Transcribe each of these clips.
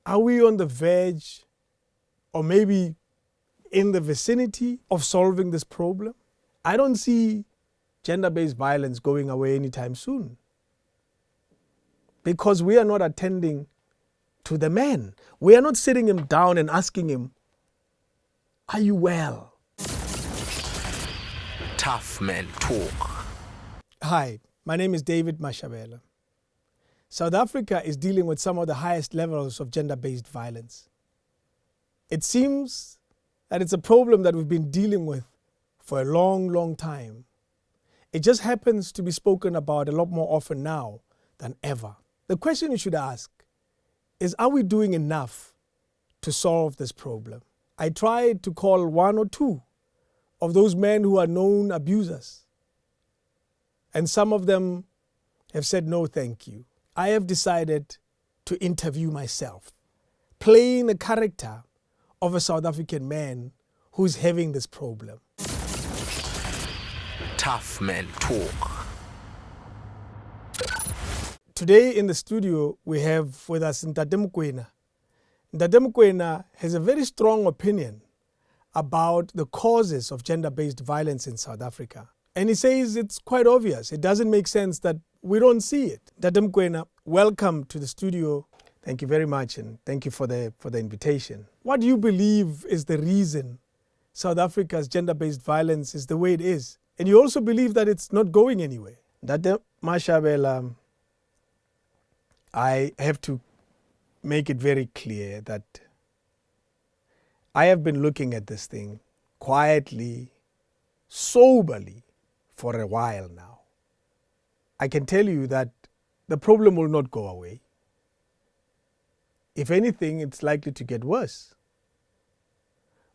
Are we on the verge or maybe in the vicinity of solving this problem? I don't see gender-based violence going away anytime soon because we are not attending to the man. We are not sitting him down and asking him, are you well? Tough Men Talk. Hi, my name is David Mashabela. South Africa is dealing with some of the highest levels of gender-based violence. It seems that it's a problem that we've been dealing with for a long, long time. It just happens to be spoken about a lot more often now than ever. The question you should ask is, are we doing enough to solve this problem? I tried to call one or two of those men who are known abusers, and some of them have said no thank you. I have decided to interview myself, playing the character of a South African man who's having this problem. Tough Men Talk. Today in the studio, we have with us Ntate Mokoena. Ntate Mokoena has a very strong opinion about the causes of gender-based violence in South Africa. And he says it's quite obvious. It doesn't make sense that we don't see it. Ntate Mokoena, welcome to the studio. Thank you very much, and thank you for the invitation. What do you believe is the reason South Africa's gender-based violence is the way it is? And you also believe that it's not going anywhere. Ntate Mashabela, I have to make it very clear that I have been looking at this thing quietly, soberly, for a while now. I can tell you that the problem will not go away. If anything, it's likely to get worse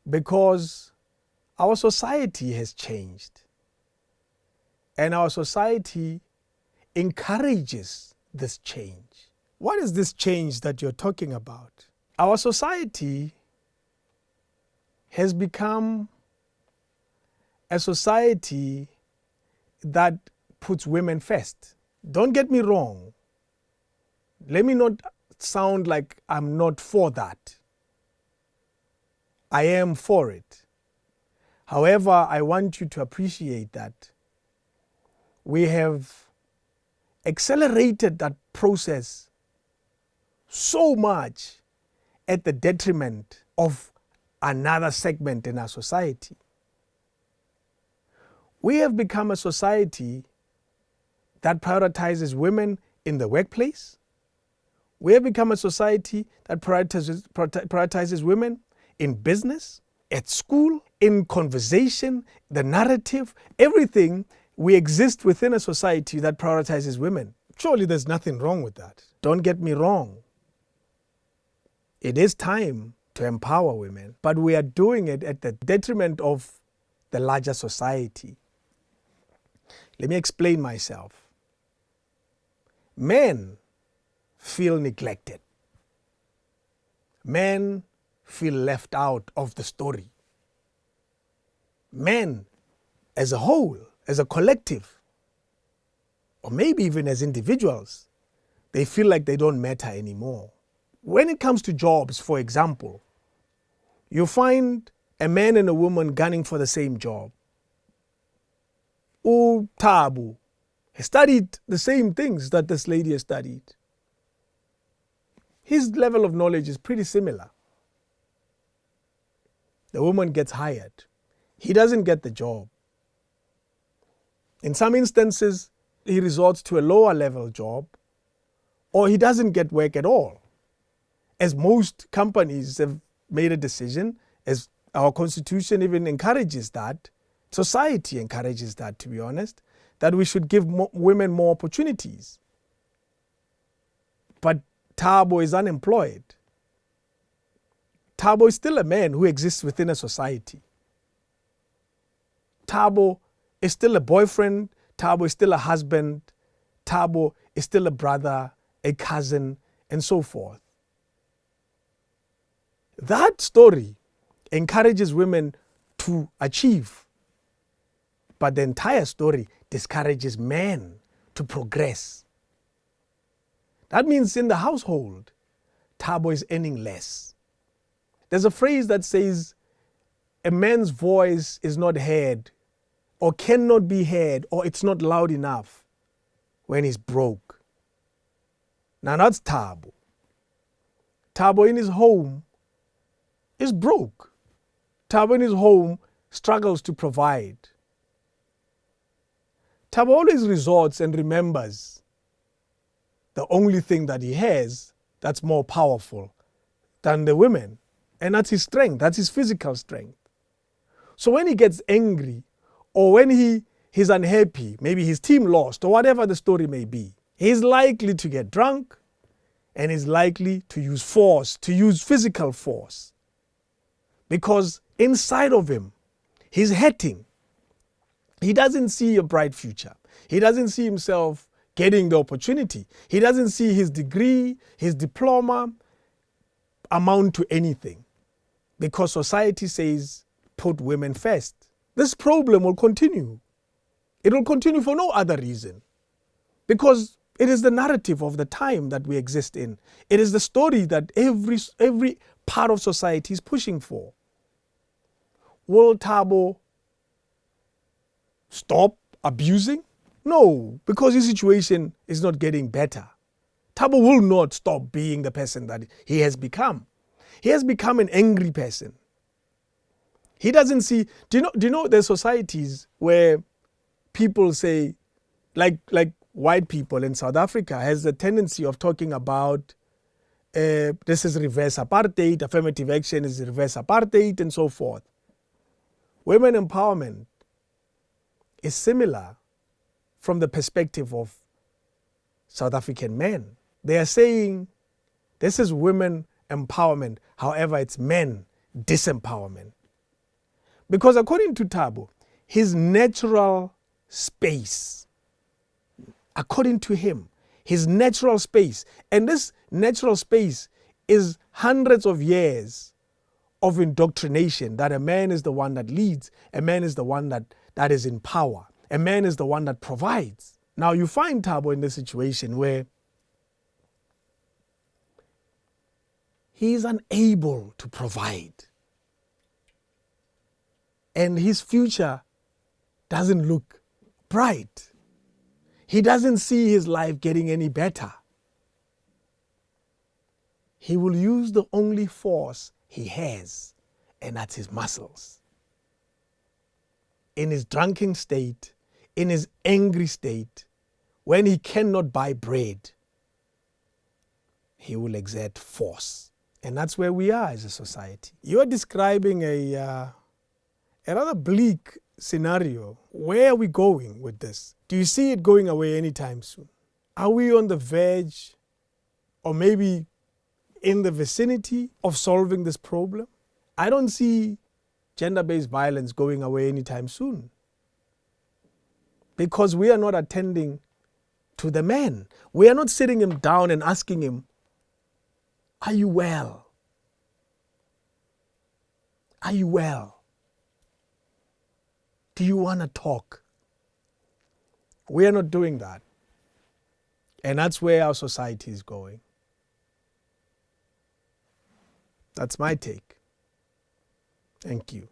because our society has changed and our society encourages this change. What is this change that you're talking about? Our society has become a society that puts women first. Don't get me wrong. Let me not sound like I'm not for that. I am for it. However, I want you to appreciate that we have accelerated that process so much at the detriment of another segment in our society. We have become a society that prioritizes women in the workplace. We have become a society that prioritizes women in business, at school, in conversation, the narrative, everything. We exist within a society that prioritizes women. Surely there's nothing wrong with that. Don't get me wrong. It is time to empower women, but we are doing it at the detriment of the larger society. Let me explain myself. Men feel neglected. Men feel left out of the story. Men as a whole, as a collective, or maybe even as individuals, they feel like they don't matter anymore. When it comes to jobs, for example, you find a man and a woman gunning for the same job. Tabu has studied the same things that this lady has studied. His level of knowledge is pretty similar. The woman gets hired. He doesn't get the job. In some instances, he resorts to a lower level job, or he doesn't get work at all. As most companies have made a decision, as our constitution even encourages that, society encourages that, to be honest, that we should give women more opportunities. But Thabo is unemployed. Thabo is still a man who exists within a society. Thabo is still a boyfriend. Thabo is still a husband. Thabo is still a brother, a cousin, and so forth. That story encourages women to achieve, but the entire story discourages men to progress. That means in the household, Thabo is earning less. There's a phrase that says a man's voice is not heard or cannot be heard or it's not loud enough when he's broke. Now that's Thabo. Thabo in his home is broke. Thabo in his home struggles to provide. Thabo always resorts and remembers the only thing that he has that's more powerful than the women. And that's his strength. That's his physical strength. So when he gets angry or when he's unhappy, maybe his team lost or whatever the story may be, he's likely to get drunk and he's likely to use force, to use physical force. Because inside of him, he's hurting. He doesn't see a bright future. He doesn't see himself getting the opportunity. He doesn't see his degree, his diploma amount to anything. Because society says, put women first. This problem will continue. It will continue for no other reason. Because it is the narrative of the time that we exist in. It is the story that every part of society is pushing for. Will Thabo stop abusing? No, because his situation is not getting better. Thabo will not stop being the person that he has become. He has become an angry person. He doesn't see, do you know there's societies where people say, like white people in South Africa has a tendency of talking about this is reverse apartheid, affirmative action is reverse apartheid, and so forth. Women empowerment is similar from the perspective of South African men. They are saying this is women empowerment, however it's men disempowerment. Because according to Thabo, his natural space, according to him, his natural space, and this natural space is hundreds of years of indoctrination that a man is the one that leads, a man is the one that is in power, a man is the one that provides. Now you find Thabo in this situation where he is unable to provide. And his future doesn't look bright. He doesn't see his life getting any better. He will use the only force he has, and that's his muscles. In his drunken state, in his angry state, when he cannot buy bread, he will exert force. And that's where we are as a society. You're describing a rather bleak scenario. Where are we going with this? Do you see it going away anytime soon? Are we on the verge or maybe in the vicinity of solving this problem? I don't see gender-based violence going away anytime soon because we are not attending to the man. We are not sitting him down and asking him, are you well? Are you well? Do you want to talk? We are not doing that. And that's where our society is going. That's my take. Thank you.